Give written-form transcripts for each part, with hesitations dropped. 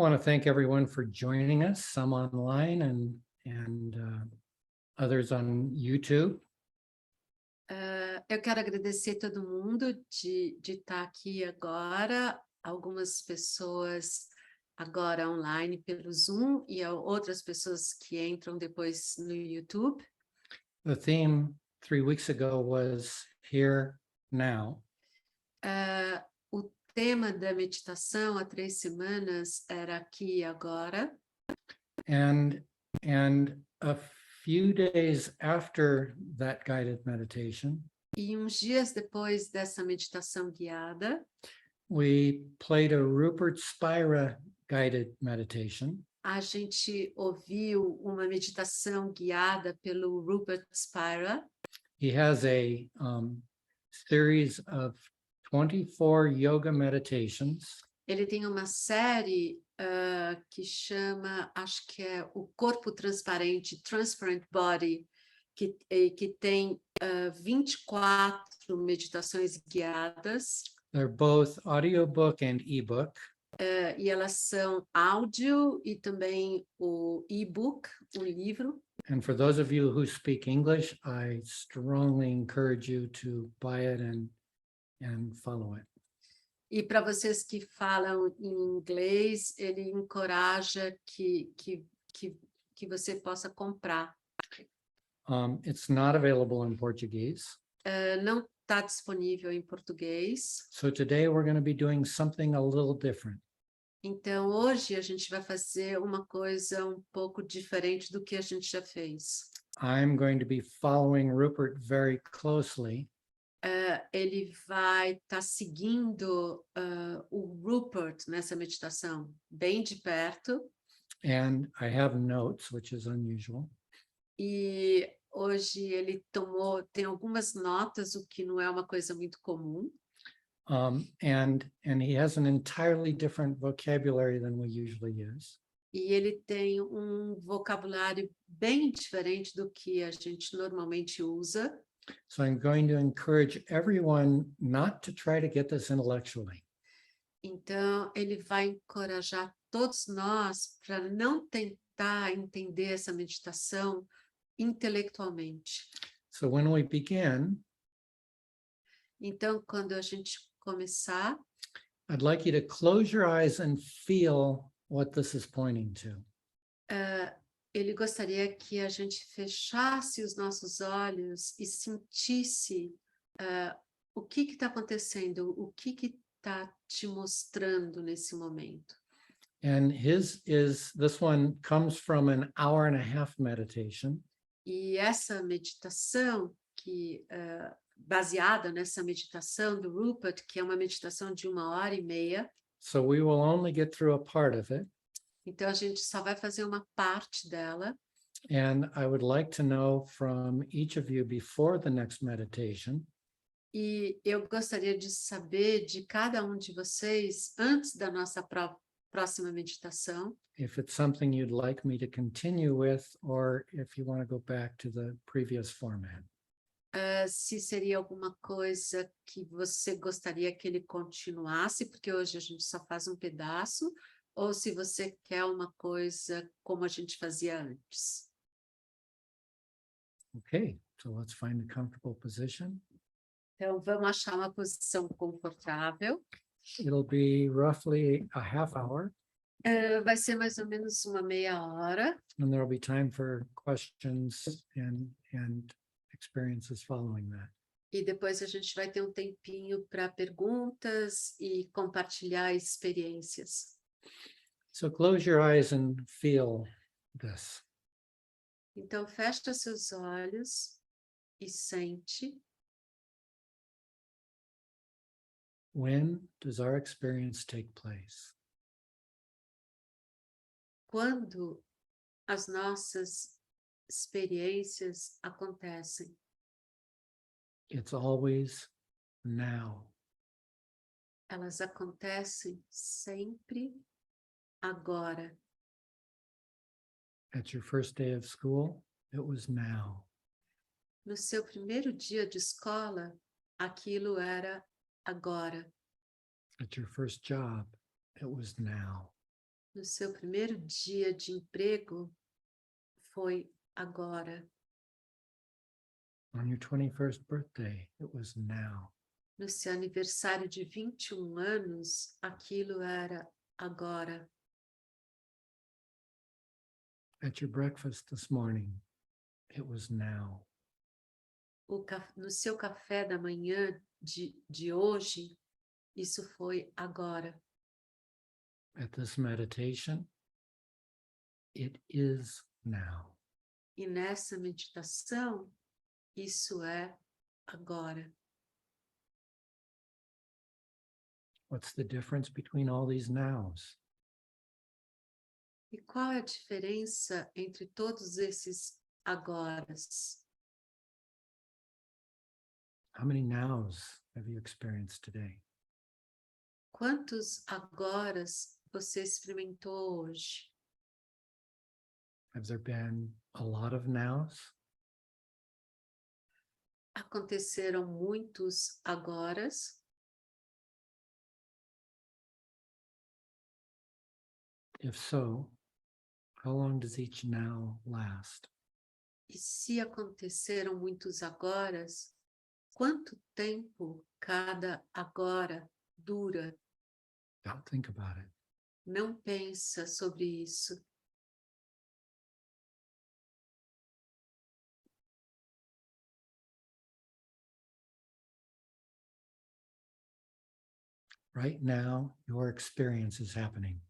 want to thank everyone for joining us, some online and others on YouTube. Eu quero agradecer todo mundo de estar aqui agora, algumas pessoas agora online pelo Zoom e outras pessoas que entram depois no YouTube. The theme 3 weeks ago was Here Now. O tema da meditação há 3 semanas era Aqui e Agora. And a few days after that guided meditation, E uns dias depois dessa meditação guiada, we played a Rupert Spira guided meditation. a gente ouviu uma meditação guiada pelo Rupert Spira. He has a series of 24 yoga meditations. Ele tem uma série que chama, acho que é o Corpo Transparente, Transparent Body, que tem 24 meditações guiadas. They're both audiobook and ebook. E elas são áudio e também o e-book, o livro. And for those of you who speak English, I strongly encourage you to buy it and follow it. E para vocês que falam em inglês, ele encoraja que você possa comprar. It's not available in Portuguese. Não está disponível em português. So today we're going to be doing something a little different. Então, hoje a gente vai fazer uma coisa um pouco diferente do que a gente já fez. I'm going to be following Rupert very closely. Ele vai estar seguindo o Rupert nessa meditação bem de perto. And I have notes, which is unusual. E hoje ele tem algumas notas, o que não é uma coisa muito comum. And he has an entirely different vocabulary than we usually use. E ele tem um vocabulário bem diferente do que a gente normalmente usa. So I'm going to encourage everyone not to try to get this intellectually. Então, ele vai encorajar todos nós para não tentar entender essa meditação intelectualmente. So when we begin, então, quando a gente começar, I'd like you to close your eyes and feel what this is pointing to. Ele gostaria que a gente fechasse os nossos olhos e sentisse o que está acontecendo, o que está te mostrando nesse momento. And this one comes from an hour and a half meditation. E essa meditação baseada nessa meditação do Rupert, que é uma meditação de 1h30. So we will only get through a part of it. Então a gente só vai fazer uma parte dela. And I would like to know from each of you before the next meditation. E eu gostaria de saber de cada um de vocês antes da nossa próxima meditação. If it's something you'd like me to continue with, or if you want to go back to the previous format. Se seria alguma coisa que você gostaria que ele continuasse, porque hoje a gente só faz um pedaço, ou se você quer uma coisa como a gente fazia antes. Okay, so let's find a comfortable position. Então, vamos achar uma posição confortável. It'll be roughly a half hour. Vai ser mais ou menos uma meia hora. And there will be time for questions and experiences following that. E depois a gente vai ter um tempinho para perguntas e compartilhar experiências. So close your eyes and feel this. Então, fecha seus olhos e sente. When does our experience take place? Quando as nossas experiências acontecem. It's always now. Elas acontecem sempre agora. At your first day of school, it was now. No seu primeiro dia de escola, aquilo era agora. At your first job, it was now. No seu primeiro dia de emprego, foi agora. On your 21st birthday, it was now. No seu aniversário de 21 anos, aquilo era agora. At your breakfast this morning, it was now. No seu café da manhã de hoje, isso foi agora. At this meditation, it is now. E nessa meditação, isso é agora. What's the difference between all these nows? E qual é a diferença entre todos esses agoras? How many nows have you experienced today? Quantos agoras você experimentou hoje? Have there been a lot of nows? Aconteceram muitos agoras? If so, how long does each now last? E se aconteceram muitos agoras, quanto tempo cada agora dura? Don't think about it. Não pensa sobre isso. Right now, your experience is happening.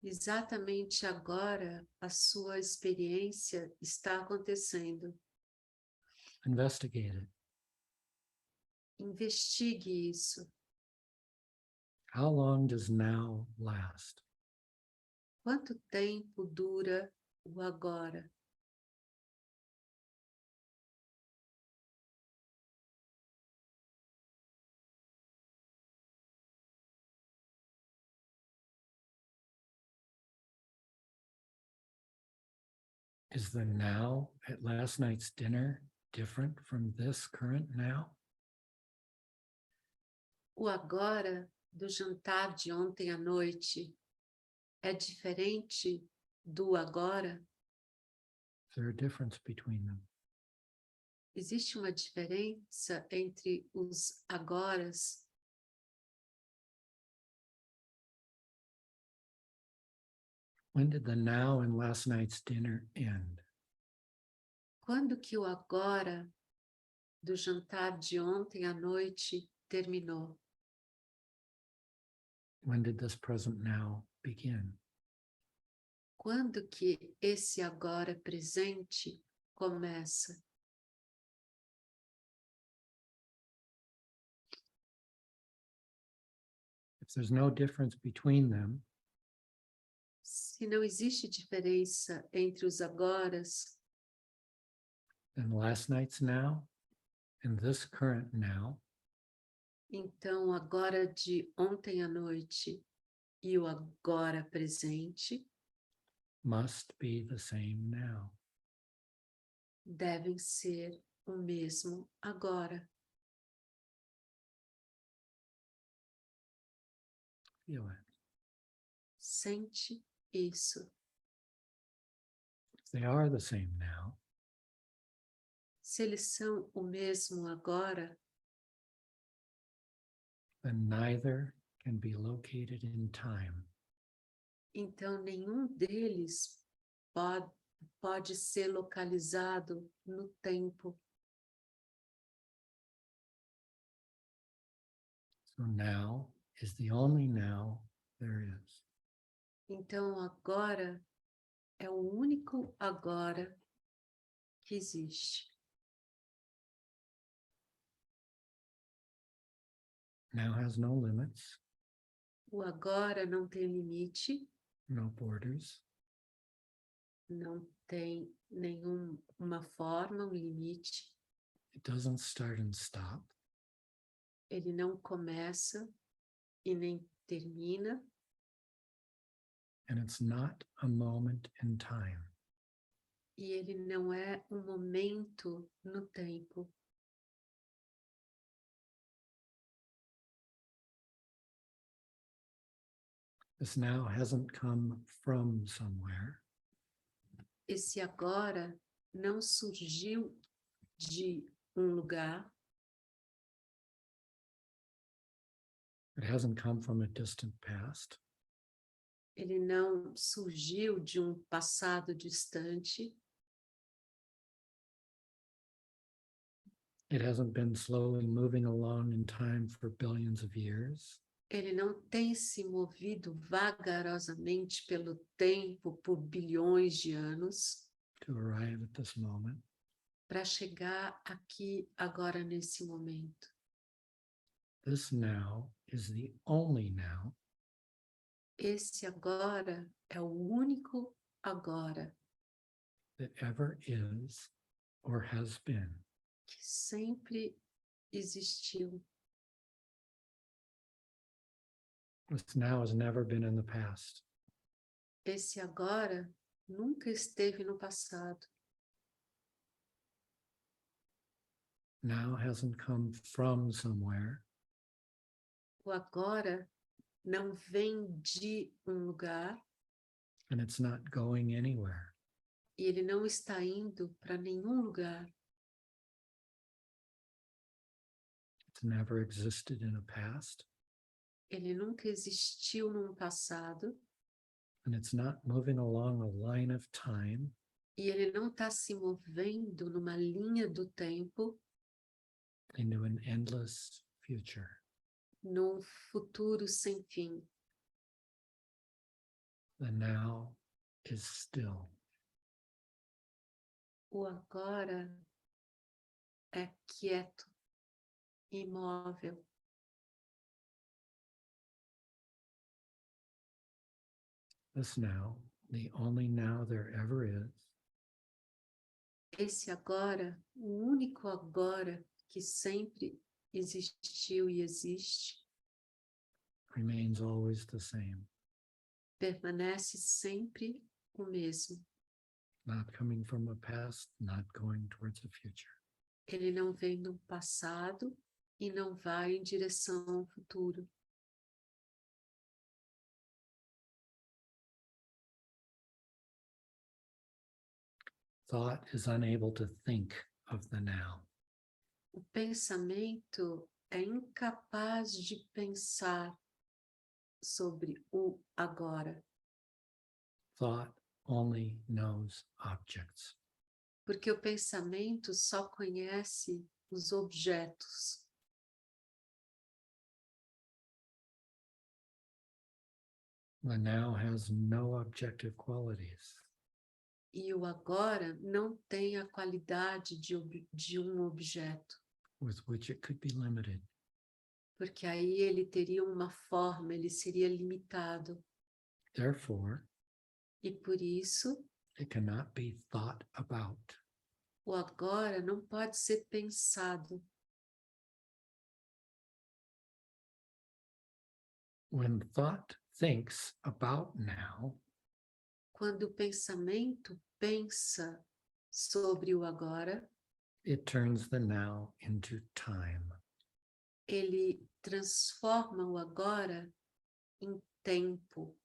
Exatamente agora, a sua experiência está acontecendo. Investigate it. Investigue isso. How long does now last? Quanto tempo dura o agora? Is the now at last night's dinner different from this current now? O agora do jantar de ontem à noite é diferente do agora? Is there a difference between them? Existe uma diferença entre os agoras? When did the now and last night's dinner end? Quando que o agora do jantar de ontem à noite terminou? When did this present now begin? Quando que esse agora presente começa? If there's no difference between them, Se não existe diferença entre os agoras, then last night's now and this current now então o agora de ontem à noite e o agora presente must be the same now. devem ser o mesmo agora. Feel it. Sente isso. If they are the same now, Se eles são o mesmo agora, then neither can be located in time. então nenhum deles pode ser localizado no tempo. So now is the only now there is. Então agora é o único agora que existe. Now has no limits, O agora não tem limite, no borders, não tem nenhuma forma, um limite. it doesn't start and stop. Ele não começa e nem termina. And it's not a moment in time. E ele não é um momento no tempo. This now hasn't come from somewhere. Esse agora não surgiu de lugar, It hasn't come from a distant past. ele não surgiu de passado distante, It hasn't been slowly moving along in time for billions of years. ele não tem se movido vagarosamente pelo tempo por bilhões de anos To arrive at this moment. para chegar aqui agora nesse momento. This now is the only now Esse agora é o único agora that ever is or has been. que sempre existiu. This now has never been in the past. Esse agora nunca esteve no passado. Now hasn't come from somewhere. O agora não vem de lugar And it's not going anywhere. e ele não está indo para nenhum lugar. It's never existed in a past. Ele nunca existiu num passado And it's not moving along a line of time. e ele não está se movendo numa linha do tempo Into an endless future. num futuro sem fim. The now is still. O agora é quieto, imóvel. This now, the only now there ever is, Esse agora, o único agora que sempre existiu e existe, remains always the same. permanece sempre o mesmo. Not coming from a past, not going towards a future. Ele não vem do passado e não vai em direção ao futuro. Thought is unable to think of the now. O pensamento é incapaz de pensar sobre o agora, Thought only knows objects. porque o pensamento só conhece os objetos. The now has no objective qualities. E o agora não tem a qualidade de um objeto, With which it could be limited. porque aí ele teria uma forma, ele seria limitado. Therefore, E por isso, it cannot be thought about. o agora não pode ser pensado. When thought thinks about now, Quando o pensamento pensa sobre o agora, it turns the now into time. ele transforma o agora em tempo.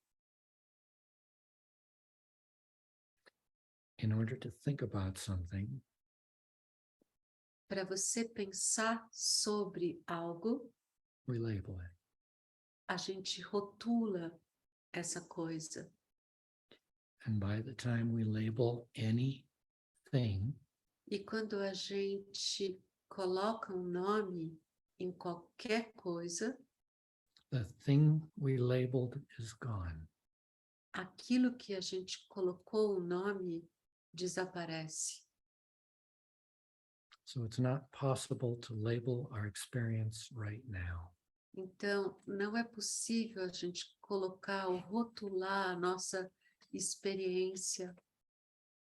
In order to think about something, Para você pensar sobre algo, we label it. a gente rotula essa coisa. And by the time we label anything, E quando a gente coloca um nome em qualquer coisa, the thing we labeled is gone. aquilo que a gente colocou o nome desaparece. So it's not possible to label our experience right now. Então, não é possível a gente colocar ou rotular a nossa experiência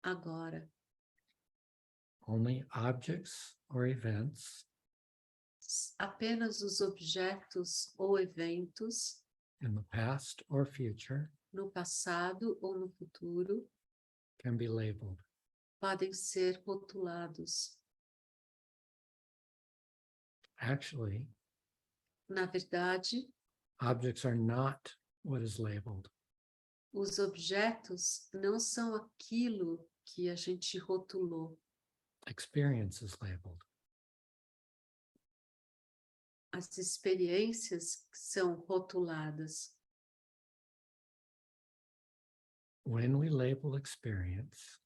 agora. Only objects or events Apenas os objetos ou eventos, in the past or future no passado ou no futuro, can be labeled. podem ser rotulados. Actually, Na verdade, objects are not what is labeled. Os objetos não são aquilo que a gente rotulou. Experience is labeled. As experiências são rotuladas. When we label experience,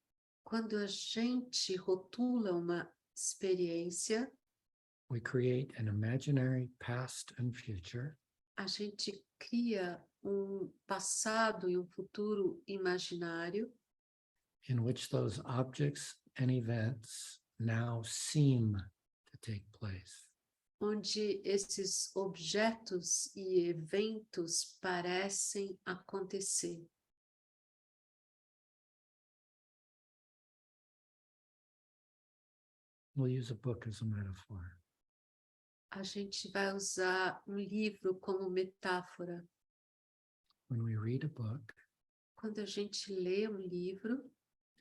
Quando a gente rotula uma experiência, we create an imaginary past and future a gente cria um passado e um futuro imaginário, in which those objects and events now seem to take place. onde esses objetos e eventos parecem acontecer. We'll use a book as a metaphor. A gente vai usar um livro como metáfora. When we read a book, Quando a gente lê um livro,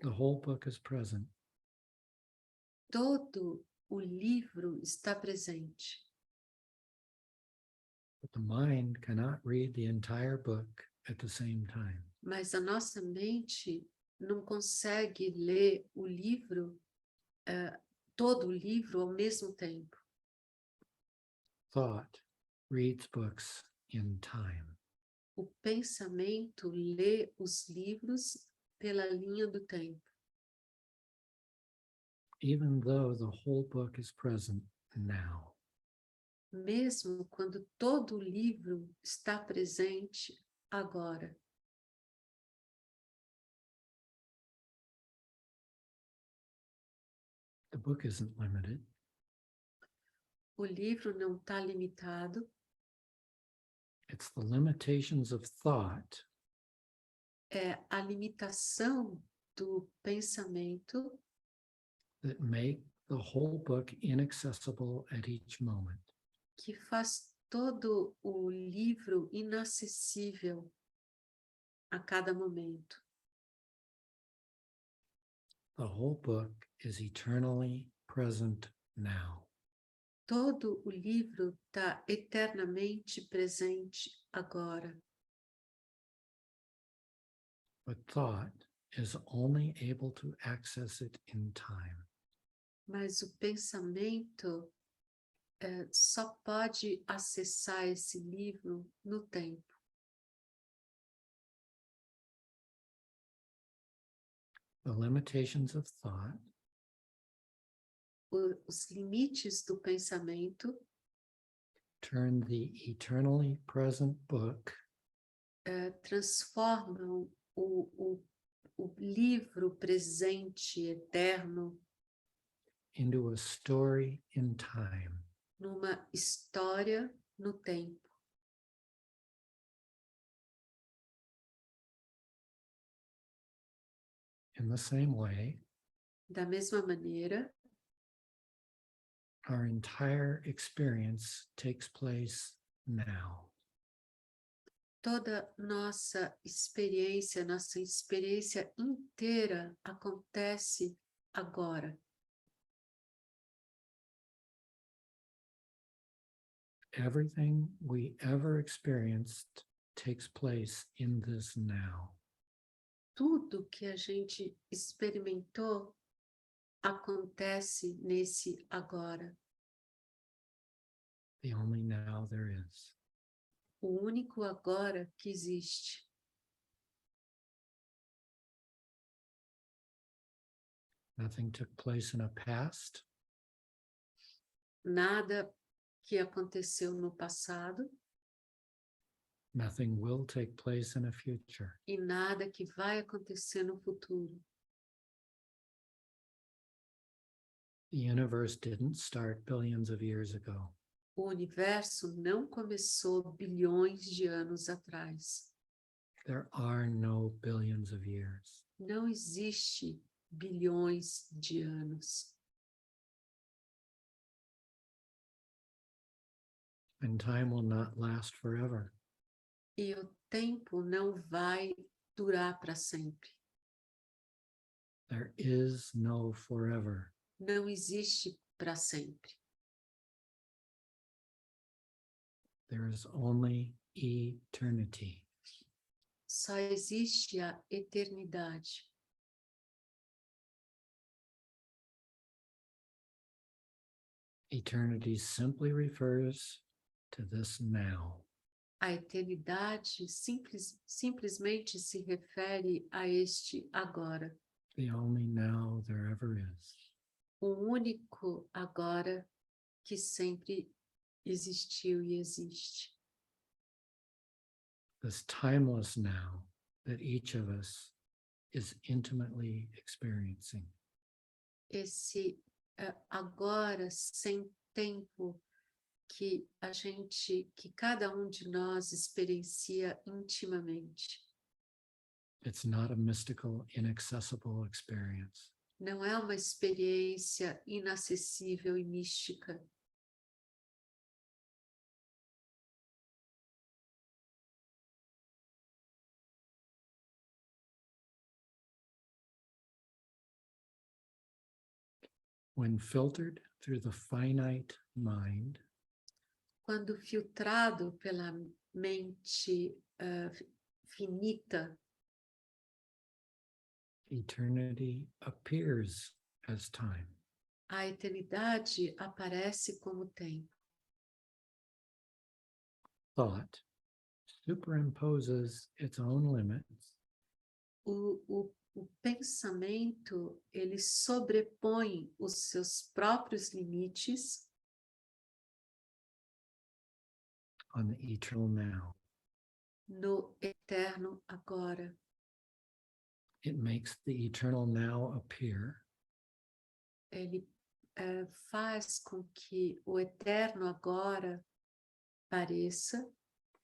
the whole book is present, todo o livro está presente. but the mind cannot read the entire book at the same time. Mas a nossa mente não consegue ler o livro, todo o livro ao mesmo tempo. Thought reads books in time. O pensamento lê os livros pela linha do tempo. Even though the whole book is present now. Mesmo quando todo o livro está presente agora. The book isn't limited. O livro não está limitado. It's the limitations of thought É a limitação do pensamento that make the whole book inaccessible at each moment. que faz todo o livro inacessível a cada momento. The whole book is eternally present now. Todo o livro está eternamente presente agora. But thought is only able to access it in time. Mas o pensamento só pode acessar esse livro no tempo. The limitations of thought Os limites do pensamento turn the eternally present book transformam o livro presente, eterno, into a story in time. numa história no tempo. In the same way, Da mesma maneira, our entire experience takes place now. toda nossa experiência inteira acontece agora. Everything we ever experienced takes place in this now. Tudo que a gente experimentou acontece nesse agora. The only now there is. O único agora que existe. Nothing took place in a past. Nada que aconteceu no passado Nothing will take place in a future. e nada que vai acontecer no futuro. The universe didn't start billions of years ago. O universo não começou bilhões de anos atrás. There are no billions of years. Não existe bilhões de anos. And time will not last forever. E o tempo não vai durar para sempre. There is no forever. Não existe para sempre. There is only eternity. só existe a eternidade. Eternity simply refers to this now. A eternidade simplesmente se refere a este agora. The only now there ever is. O único agora que sempre existiu e existe. This timeless now that each of us is intimately experiencing. Esse agora sem tempo que cada um de nós experiencia intimamente. It's not a mystical, inaccessible experience. Não é uma experiência inacessível e mística. When filtered through the finite mind, Quando filtrado pela mente finita, eternity appears as time. a eternidade aparece como tempo. Thought superimposes its own limits O pensamento, ele sobrepõe os seus próprios limites on the eternal now. no eterno agora. It makes the eternal now appear Ele faz com que o eterno agora pareça,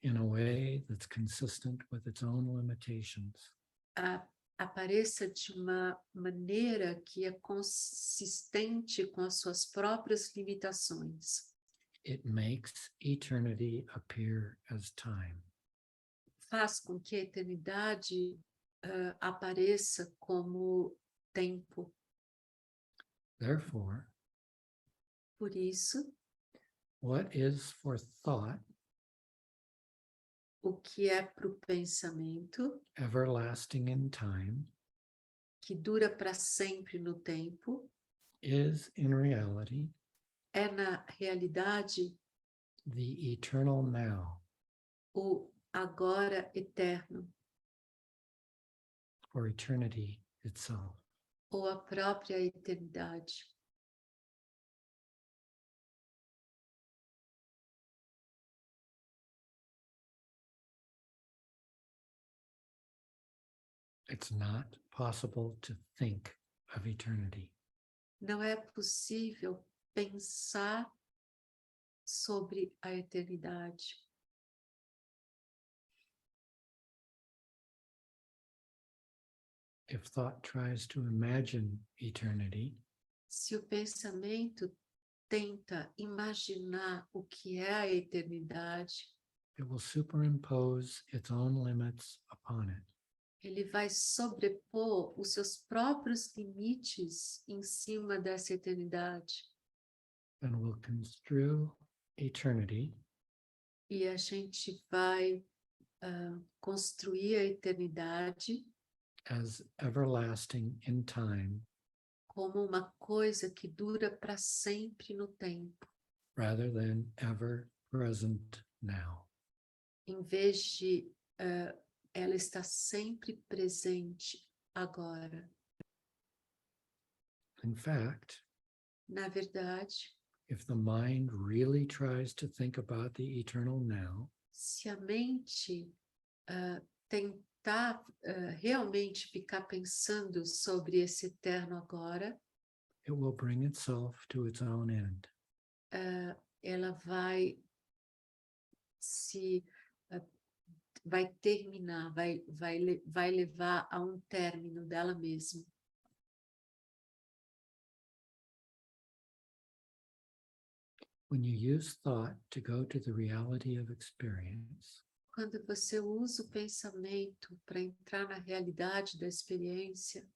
in a way that's consistent with its own limitations. apareça de uma maneira que é consistente com as suas próprias limitações. It makes eternity appear as time. Faz com que a eternidade apareça como tempo. Therefore, Por isso, what is for thought o que é para o pensamento, everlasting in time, que dura para sempre no tempo, is in reality é na realidade the eternal now, o agora eterno, or eternity itself. ou a própria eternidade. It's not possible to think of eternity. Não é possível pensar sobre a eternidade. If thought tries to imagine eternity, Se o pensamento tenta imaginar o que é a eternidade, it will superimpose its own limits upon it. ele vai sobrepor os seus próprios limites em cima dessa eternidade. And will construe eternity E a gente vai construir a eternidade as everlasting in time, como uma coisa que dura para sempre no tempo, rather than ever present now. em vez de ela estar sempre presente agora. In fact, Na verdade, if the mind really tries to think about the eternal now, se a mente tentar realmente ficar pensando sobre esse eterno agora, it will bring itself to its own end. ela vai vai terminar, vai levar a um término dela mesma. When you use thought to go to the reality of experience, Quando você usa o pensamento para entrar na realidade da experiência,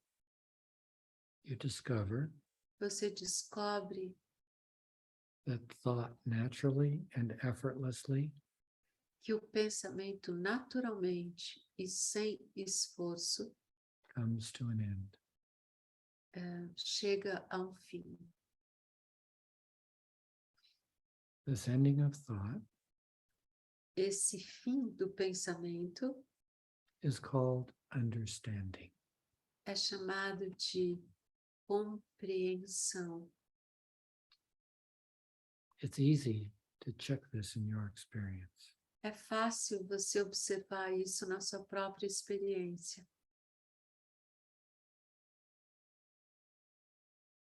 you discover você descobre that thought naturally and effortlessly que o pensamento naturalmente e sem esforço comes to an end. chega a um fim. This ending of thought Esse fim do pensamento is called understanding. é chamado de compreensão. It's easy to check this in your experience. É fácil você observar isso na sua própria experiência.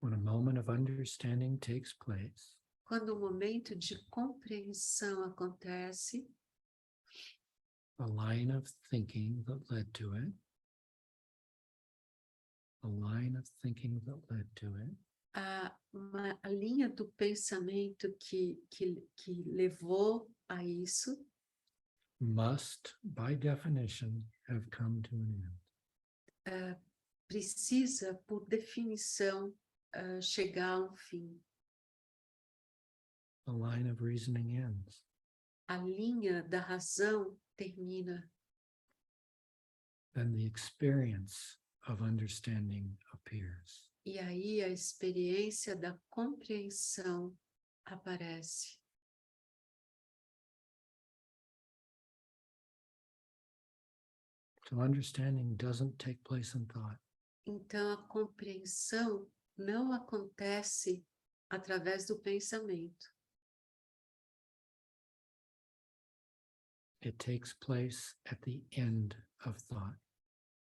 When a moment of understanding takes place, Quando o momento de compreensão acontece, a line of thinking that led to it, a line of thinking that led to it, a linha do pensamento que levou a isso must, by definition, have come to an end. precisa, por definição, chegar a um fim. The line of reasoning ends. A linha da razão termina. Then the experience of understanding appears. E aí a experiência da compreensão aparece. So understanding doesn't take place in thought. Então a compreensão não acontece através do pensamento. It takes place at the end of thought.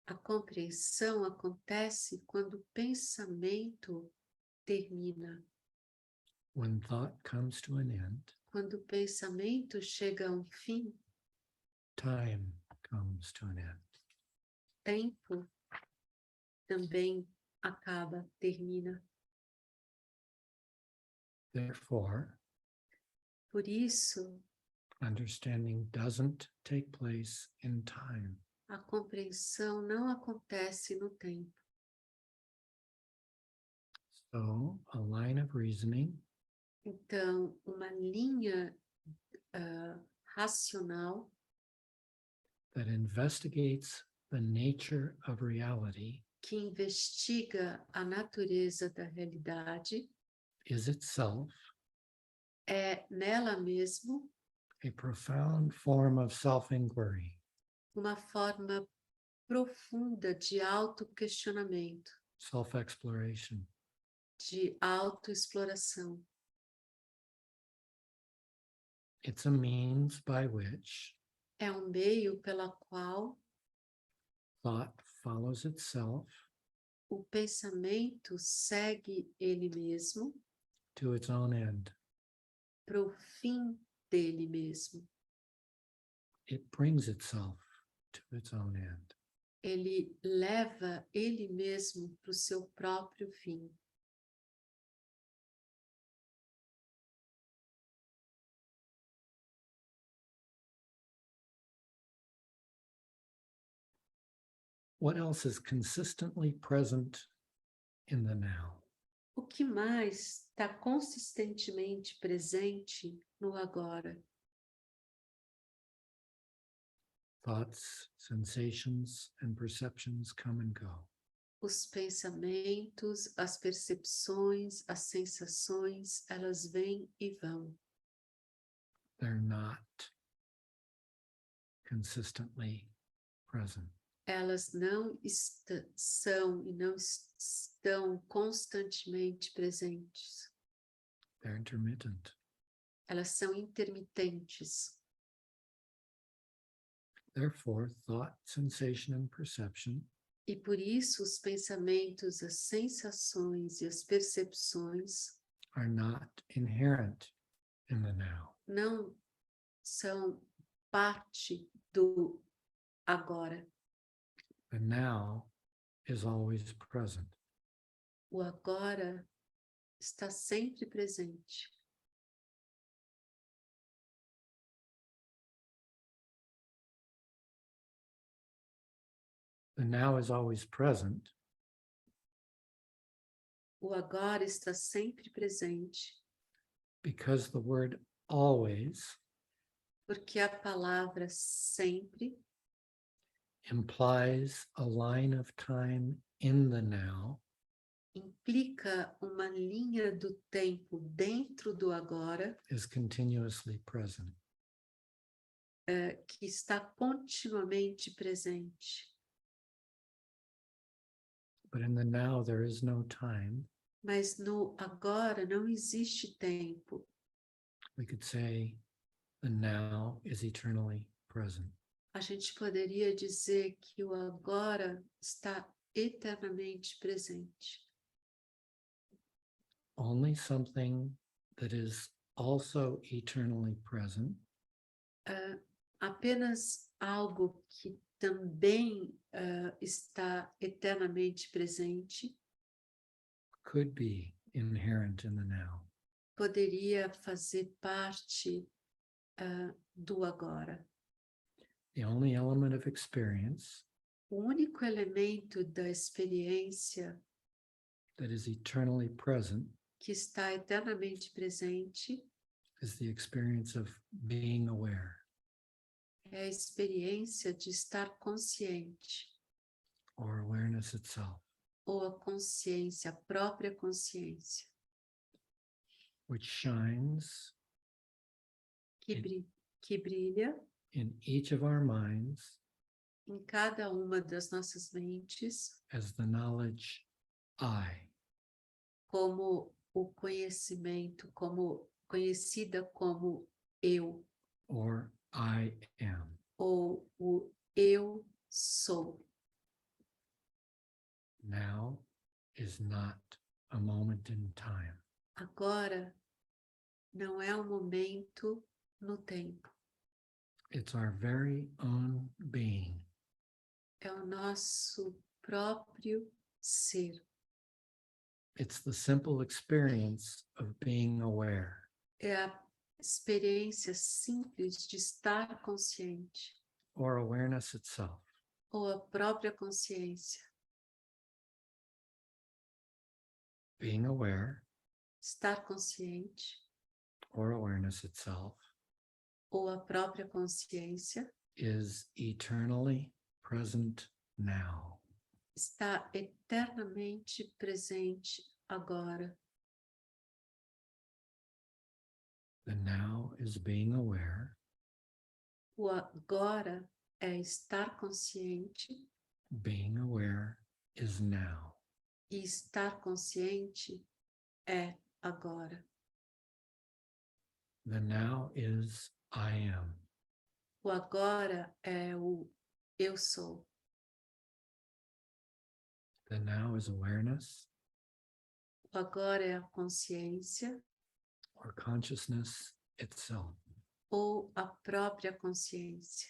A compreensão acontece quando o pensamento termina. When thought comes to an end, Quando o pensamento chega a um fim, time comes to an end. tempo também acaba, termina. Therefore, Por isso, understanding doesn't take place in time. a compreensão não acontece no tempo. So, a line of reasoning Então, uma linha racional that investigates the nature of reality que investiga a natureza da realidade is itself é nela mesmo a profound form of self-inquiry. uma forma profunda de autoquestionamento, Self-exploration. de autoexploração. It's a means by which É um meio pela qual thought follows itself o pensamento segue ele mesmo to its own end. para o fim dele mesmo. It brings itself to its own end. Ele leva ele mesmo para o seu próprio fim. What else is consistently present in the now? O que mais está consistentemente presente no agora? Thoughts, sensations, and perceptions come and go. Os pensamentos, as percepções, as sensações, elas vêm e vão. They're not consistently present. Elas não são e não estão constantemente presentes. They're intermittent. Elas são intermitentes. Therefore, thought, sensation, and perception E por isso os pensamentos, as sensações e as percepções are not inherent in the now. não são parte do agora. The now is always present. O agora está sempre presente. The now is always present O agora está sempre presente, because the word always Porque a palavra sempre implies a line of time in the now implica uma linha do tempo dentro do agora, is continuously present. que está continuamente presente. But in the now, there is no time. Mas no agora não existe tempo. We could say the now is eternally present. A gente poderia dizer que o agora está eternamente presente. Only something that is also eternally present Apenas algo que também está eternamente presente could be inherent in the now. poderia fazer parte do agora. The only element of experience O único elemento da experiência that is eternally present que está eternamente presente is the experience of being aware. é a experiência de estar consciente, Or awareness itself, ou a consciência, a própria consciência, which shines que brilha in each of our minds em cada uma das nossas mentes as the knowledge I, como o conhecimento, como conhecida como eu, or I am. ou o eu sou. Now is not a moment in time. Agora não é um momento no tempo, It's our very own being. é o nosso próprio ser. It's the simple experience of being aware. É a experiência simples de estar consciente, Or awareness itself. ou a própria consciência. Being aware, Estar consciente, or awareness itself, ou a própria consciência, is eternally present now. está eternamente presente agora. The now is being aware. O agora é estar consciente, Being aware is now. e estar consciente é agora. The now is I am. O agora é o eu sou. The now is awareness O agora é a consciência or consciousness itself. ou a própria consciência.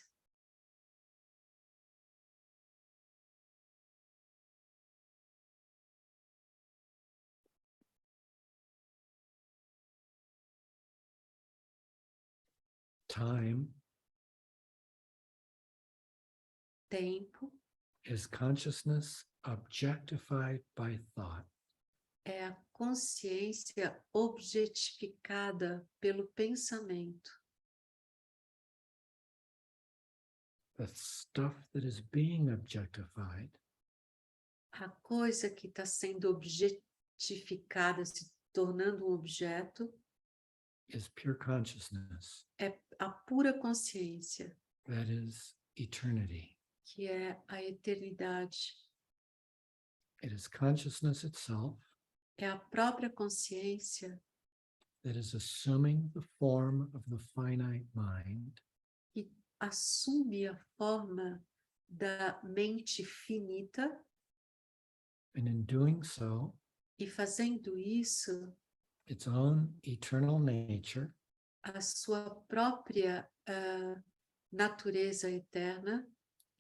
Time Tempo is consciousness objectified by thought. é a consciência objetificada pelo pensamento. The stuff that is being objectified A coisa que está sendo objetificada, se tornando um objeto, is pure consciousness. é a pura consciência, That is eternity. que é a eternidade. It is consciousness itself É a própria consciência that is assuming the form of the finite mind que assume a forma da mente finita, and in doing so, e fazendo isso, its own eternal nature a sua própria natureza eterna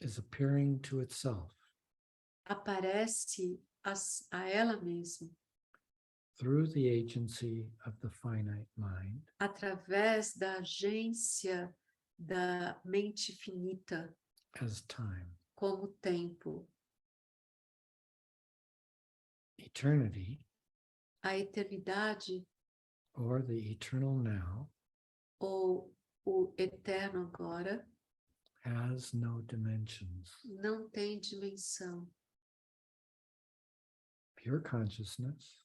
is appearing to itself aparece a ela mesma, through the agency of the finite mind através da agência da mente finita, as time. como tempo. Eternity, A eternidade, or the eternal now, ou o eterno agora has no dimensions. não tem dimensão. Pure consciousness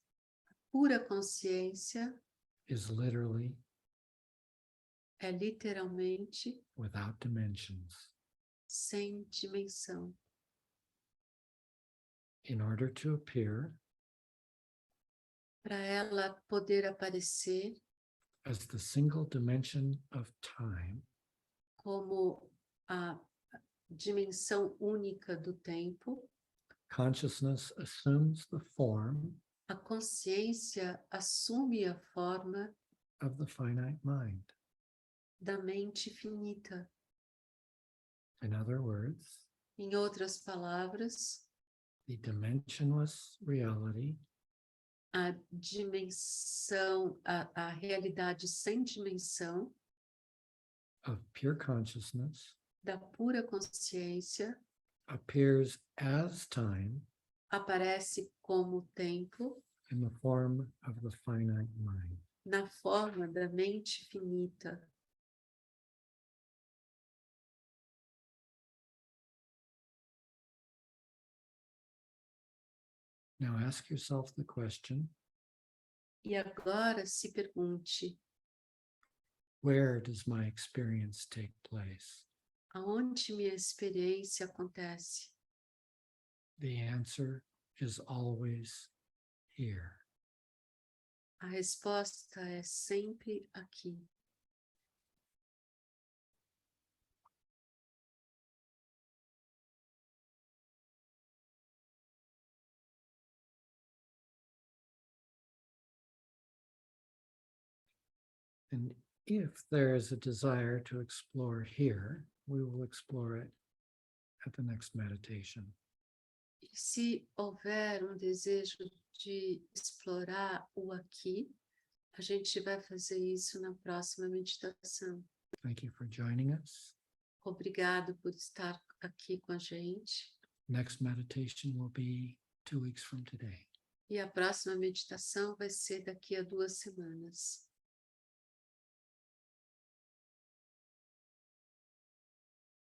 Pura consciência is literally é literalmente without dimensions. sem dimensão. In order to appear Para ela poder aparecer as the single dimension of time, como a dimensão única do tempo, consciousness assumes the form a consciência assume a forma of the finite mind. da mente finita. In other words, Em outras palavras, the dimensionless reality a dimensão, a realidade sem dimensão of pure consciousness da pura consciência appears as time aparece como tempo in the form of the finite mind. na forma da mente finita. Now ask yourself the question, E agora se pergunte, where does my experience take place? aonde minha experiência acontece? The answer is always here. A resposta é sempre aqui. And if there is a desire to explore here, we will explore it at the next meditation. E se houver desejo de explorar o aqui, a gente vai fazer isso na próxima meditação. Thank you for joining us. Obrigado por estar aqui com a gente. Next meditation will be 2 weeks from today. E a próxima meditação vai ser daqui a 2 semanas.